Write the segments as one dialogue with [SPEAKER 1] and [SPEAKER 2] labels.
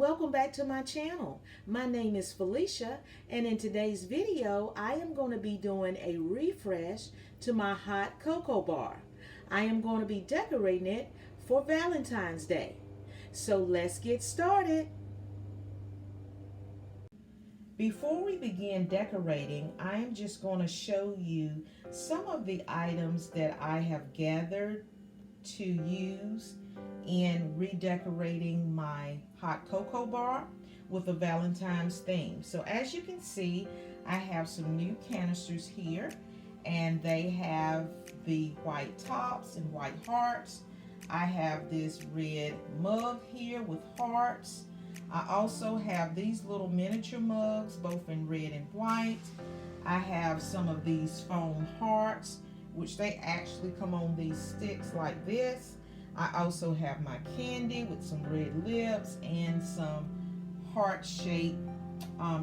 [SPEAKER 1] welcome back to my channel. My name is Felicia, and in today's video I am going to be doing a refresh to my hot cocoa bar. I am going to be decorating it for Valentine's Day. So let's get started. Before we begin decorating, I am just going to show you some of the items that I have gathered to use in redecorating my hot cocoa bar with a Valentine's theme. So as you can see, I have some new canisters here, and they have the white tops and white hearts. I have this red mug here with hearts. I also have these little miniature mugs, both in red and white. I have some of these foam hearts, which they actually come on these sticks like this. I also have my candy with some red lips and some heart-shaped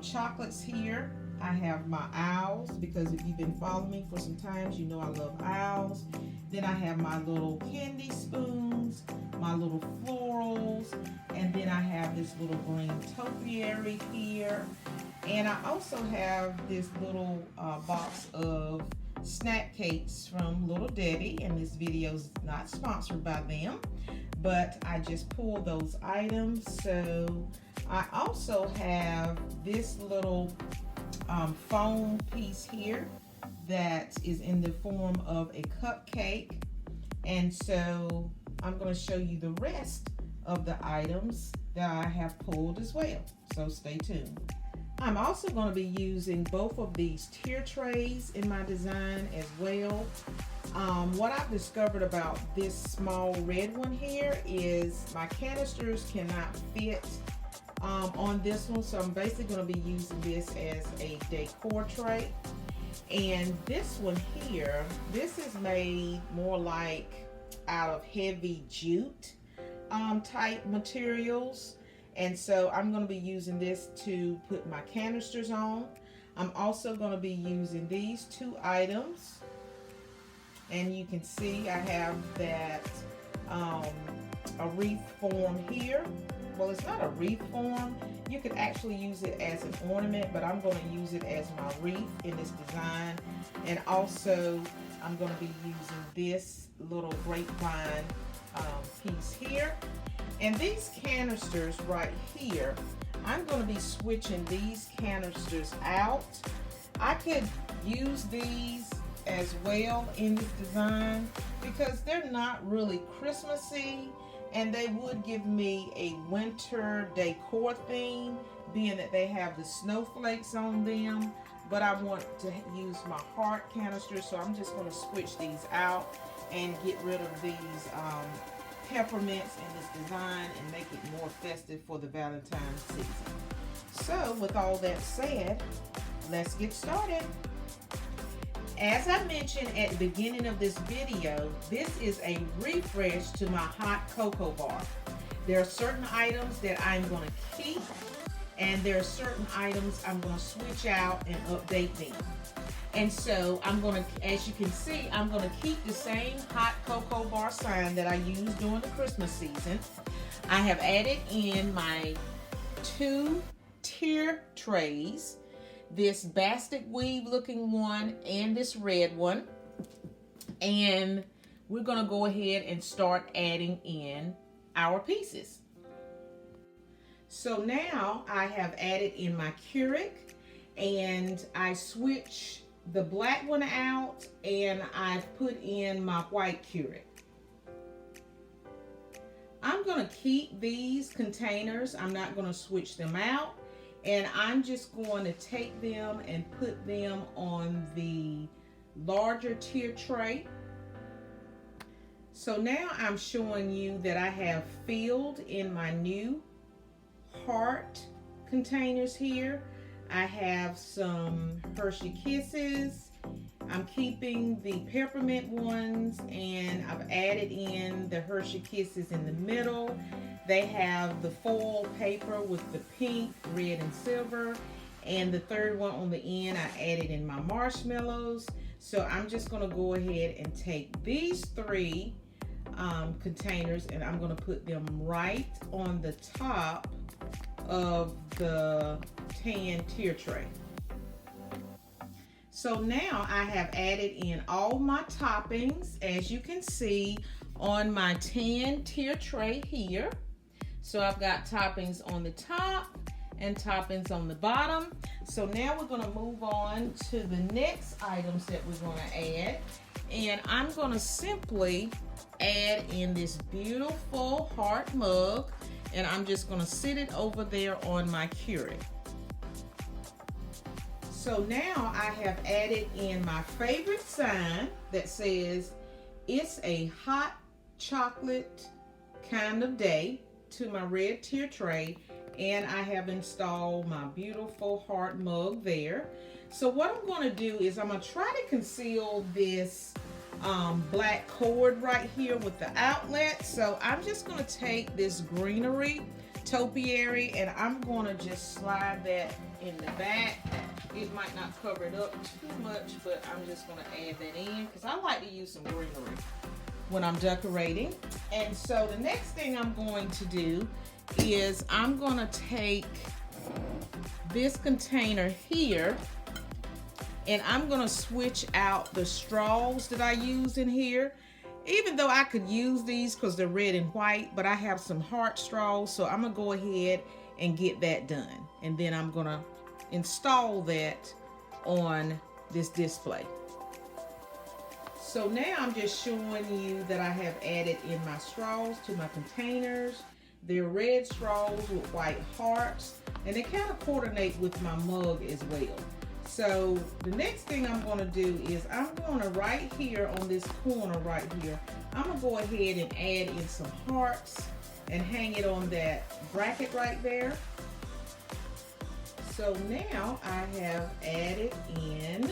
[SPEAKER 1] chocolates here. I have my owls, because if you've been following me for some times, you know I love owls. Then I have my little candy spoons, my little florals, and then I have this little green topiary here. And I also have this little box of snack cakes from Little Debbie, and this video is not sponsored by them, but I just pulled those items. So I also have this little foam piece here that is in the form of a cupcake, and so I'm going to show you the rest of the items that I have pulled as well, so stay tuned. I'm also going to be using both of these tier trays in my design as well. What I've discovered about this small red one here is my canisters cannot fit on this one, so I'm basically going to be using this as a decor tray. And this one here, this is made more like out of heavy jute type materials. And so I'm going to be using this to put my canisters on. I'm also going to be using these two items. And you can see I have that a wreath form here. Well, it's not a wreath form. You could actually use it as an ornament, but I'm going to use it as my wreath in this design. And also I'm going to be using this little grapevine piece here. And these canisters right here, I'm going to be switching these canisters out. I could use these as well in this design because they're not really Christmassy, and they would give me a winter decor theme, being that they have the snowflakes on them. But I want to use my heart canisters, so I'm just going to switch these out and get rid of these peppermints in this design and make it more festive for the Valentine's season. So with all that said, let's get started. As I mentioned at the beginning of this video, this is a refresh to my hot cocoa bar. There are certain items that I'm going to keep, and there are certain items I'm going to switch out and update them. And so I'm going to, as you can see, I'm going to keep the same hot cocoa bar sign that I used during the Christmas season. I have added in my two tier trays, this basket weave looking one and this red one. And we're going to go ahead and start adding in our pieces. So now I have added in my Keurig, and I switch the black one out, and I've put in my white Keurig. I'm going to keep these containers. I'm not going to switch them out, and I'm just going to take them and put them on the larger tier tray. So now I'm showing you that I have filled in my new heart containers here. I have some Hershey Kisses. I'm keeping the peppermint ones, and I've added in the Hershey Kisses in the middle. They have the foil paper with the pink, red, and silver. And the third one on the end, I added in my marshmallows. So I'm just going to go ahead and take these three containers, and I'm going to put them right on the top of the tan tier tray. So now I have added in all my toppings, as you can see on my tan tier tray here. So I've got toppings on the top and toppings on the bottom. So now we're gonna move on to the next items that we're gonna add. And I'm gonna simply add in this beautiful heart mug, and I'm just gonna sit it over there on my Keurig. So now I have added in my favorite sign that says, "It's a hot chocolate kind of day," to my red tier tray, and I have installed my beautiful heart mug there. So what I'm going to do is I'm going to try to conceal this black cord right here with the outlet. So I'm just going to take this greenery topiary and I'm going to just slide that in the back. It might not cover it up too much, but I'm just going to add that in because I like to use some greenery when I'm decorating. And so the next thing I'm going to do is I'm going to take this container here and I'm going to switch out the straws that I use in here. Even though I could use these because they're red and white, but I have some heart straws, so I'm going to go ahead and get that done. And then I'm going to install that on this display. So now I'm just showing you that I have added in my straws to my containers. They're red straws with white hearts, and they kind of coordinate with my mug as well. So the next thing I'm going to do is I'm going to right here on this corner right here, I'm going to go ahead and add in some hearts and hang it on that bracket right there. So now I have added in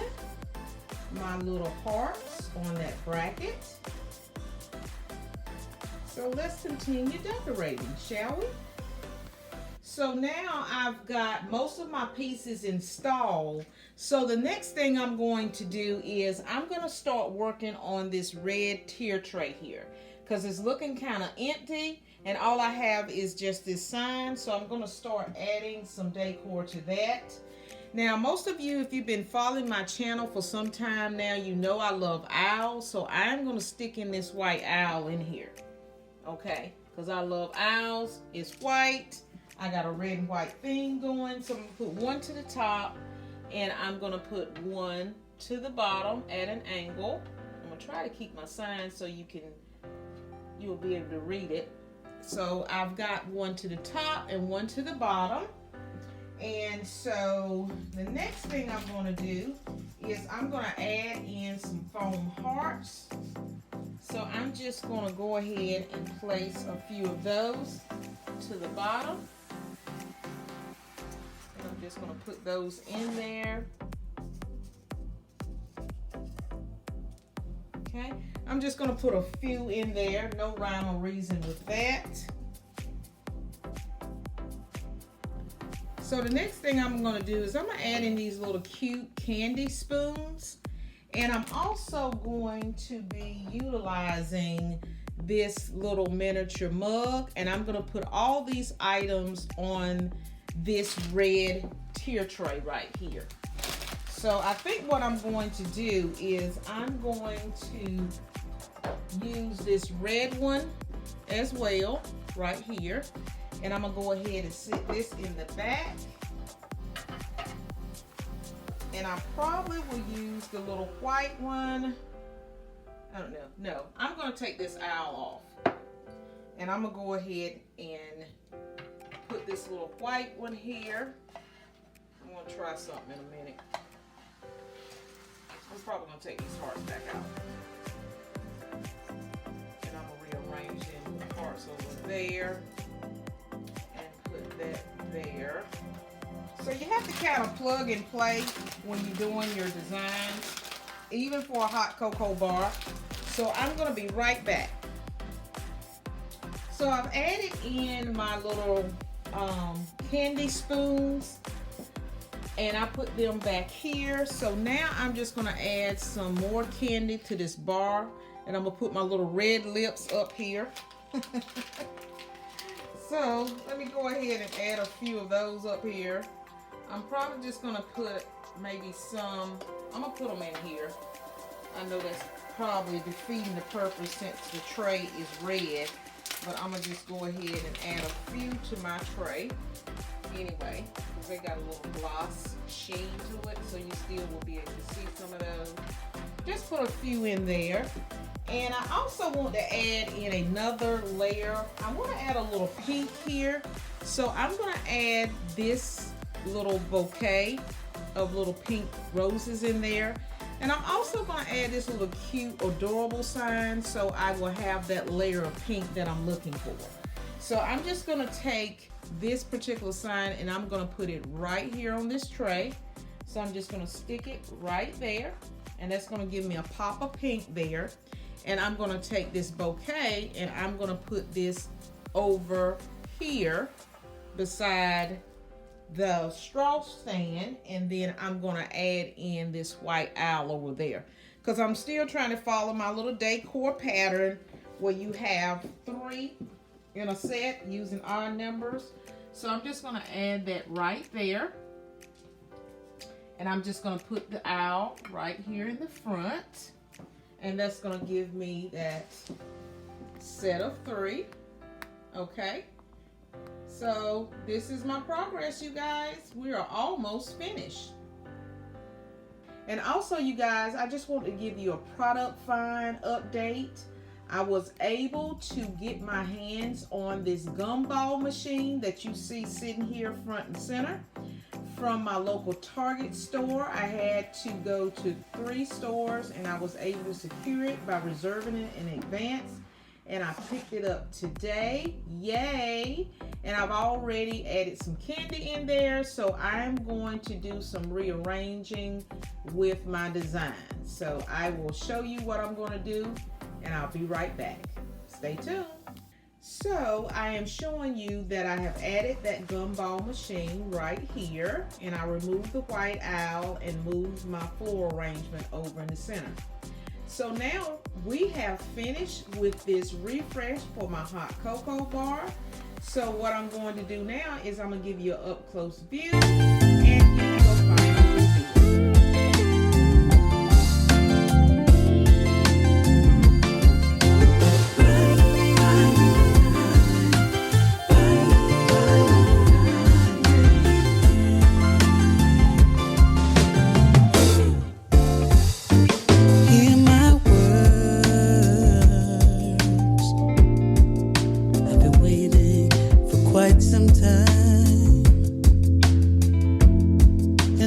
[SPEAKER 1] my little hearts on that bracket. So let's continue decorating, shall we? So now I've got most of my pieces installed. So the next thing I'm going to do is I'm going to start working on this red tier tray here because it's looking kind of empty and all I have is just this sign. So I'm going to start adding some decor to that. Now, most of you, if you've been following my channel for some time now, you know I love owls. So I'm going to stick in this white owl in here. Okay, because I love owls. It's white. I got a red and white theme going. So I'm going to put one to the top and I'm going to put one to the bottom at an angle. I'm going to try to keep my sign so you'll be able to read it. So I've got one to the top and one to the bottom. And so the next thing I'm going to do is I'm going to add in some foam hearts. So I'm just going to go ahead and place a few of those to the bottom. And I'm just going to put those in there. Okay, I'm just going to put a few in there, no rhyme or reason with that. So the next thing I'm going to do is I'm going to add in these little cute candy spoons. And I'm also going to be utilizing this little miniature mug. And I'm going to put all these items on this red tier tray right here. So I think what I'm going to do is I'm going to use this red one as well right here. And I'm going to go ahead and sit this in the back. And I probably will use the little white one. I don't know. No, I'm going to take this owl off. And I'm going to go ahead and put this little white one here. I'm going to try something in a minute. I'm probably going to take these hearts back out. And I'm going to rearrange them with the hearts over there. That there. So you have to kind of plug and play when you're doing your designs, even for a hot cocoa bar. So I'm going to be right back. So I've added in my little candy spoons and I put them back here. So now I'm just going to add some more candy to this bar and I'm going to put my little red lips up here. So let me go ahead and add a few of those up here. I'm probably just gonna put maybe some, I'm gonna put them in here. I know that's probably defeating the purpose since the tray is red, but I'm gonna just go ahead and add a few to my tray anyway, because they got a little gloss sheen to it, so you still will be able to see some of those. Just put a few in there. And I also want to add in another layer. I want to add a little pink here. So I'm going to add this little bouquet of little pink roses in there. And I'm also going to add this little cute, adorable sign, so I will have that layer of pink that I'm looking for. So I'm just going to take this particular sign and I'm going to put it right here on this tray. So I'm just going to stick it right there. And that's going to give me a pop of pink there. And I'm going to take this bouquet and I'm going to put this over here beside the straw stand, and then I'm going to add in this white owl over there, because I'm still trying to follow my little decor pattern where you have 3 in a set using odd numbers. So I'm just going to add that right there, and I'm just going to put the owl right here in the front, and that's going to give me that set of 3. Okay. So this is my progress, you guys. We are almost finished. And also, you guys, I just want to give you a product find update. I was able to get my hands on this gumball machine that you see sitting here front and center from my local Target store. I had to go to 3 stores and I was able to secure it by reserving it in advance. And I picked it up today. Yay! And I've already added some candy in there, so I'm going to do some rearranging with my design. So I will show you what I'm going to do, and I'll be right back. Stay tuned. So I am showing you that I have added that gumball machine right here, and I removed the white owl and moved my floral arrangement over in the center. So now we have finished with this refresh for my hot cocoa bar. So what I'm going to do now is I'm going to give you an up close view and give you a final review.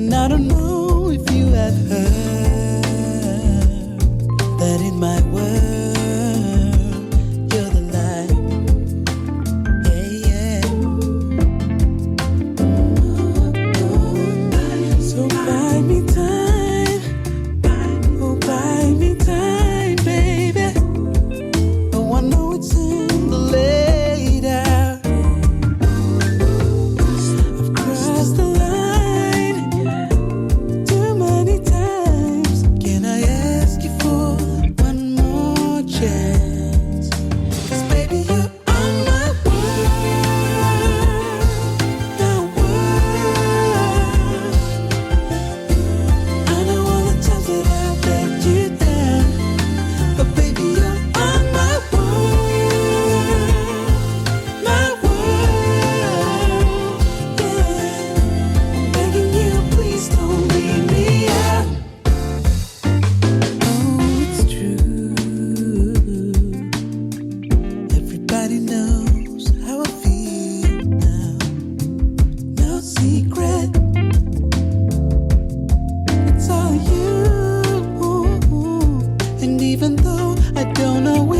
[SPEAKER 2] I don't know if you have heard that in my world you're the light. Yeah, yeah. So buy me time, oh buy me time, baby. Oh, I know it's in the late hour. I've crossed the line. Even though I don't know